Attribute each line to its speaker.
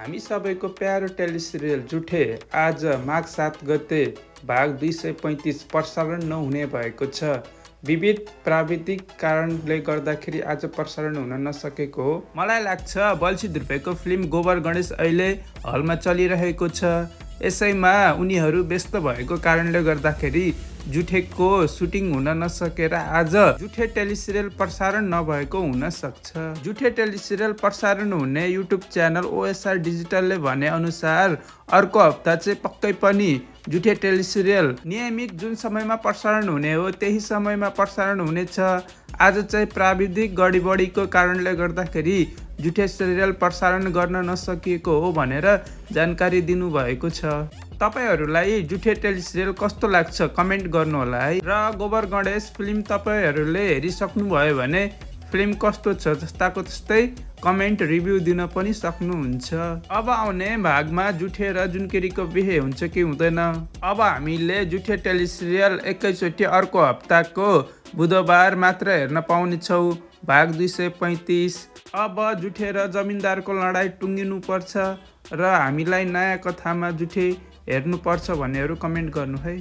Speaker 1: हामी सबैको प्यारो टेलिसिरियल जुठे आज माघ 7 गते भाग 235 प्रसारण नहुने भएको छ। विविध प्राविधिक कारणले गर्दाखेरि आज प्रसारण हुन नसकेको हो। मलाई लाग्छ बल्छी ध्रुपेको फिल्म गोबर गणेश अहिले हलमा चलिरहेको छ। यसैमा उनीहरू व्यस्त भएको कारणले गर्दाखेरि जुठेको सुटिङ हुन नसकेर आज जुठे टेलिसिरियल प्रसारण नभएको हुन सक्छ। जुठे टेलिसिरियल प्रसारण हुने युट्युब च्यानल ओएसआर डिजिटलले भने अनुसार अर्को हप्ता चाहिँ पक्कै पनि जुठे टेलिसिरियल नियमित जुन समयमा प्रसारण हुने हो त्यही समयमा प्रसारण हुनेछ। आज चाहिँ प्राविधिक गडबडीको कारणले गर्दाखेरि जुठे सिरियल प्रसारण गर्न नसकिएको हो भनेर जानकारी दिनुभएको छ। तपाईहरूलाई जुठे टेलिसिरियल कस्तो लाग्छ कमेन्ट गर्नुहोला है। र गोबर गणेश फिल्म तपाईहरूले हेरिसक्नुभयो भने फिल्म कस्तो छ जस्ताको त्यस्तै कमेन्ट रिभ्यू दिन पनि सक्नुहुन्छ। अब आउने भागमा जुठे र जुनकेरीको बिहे हुन्छ कि हुँदैन। अब हामीले जुठे टेलिसिरियल एकैचोटि अर्को हप्ताको बुधबार मात्र हेर्न पाउनेछौँ, भाग 235। अब जुठे र जमिनदारको लडाइँ टुङ्गिनुपर्छ र हामीलाई नयाँ कथामा जुठे हेर्नुपर्छ भन्नेहरू कमेन्ट गर्नु है।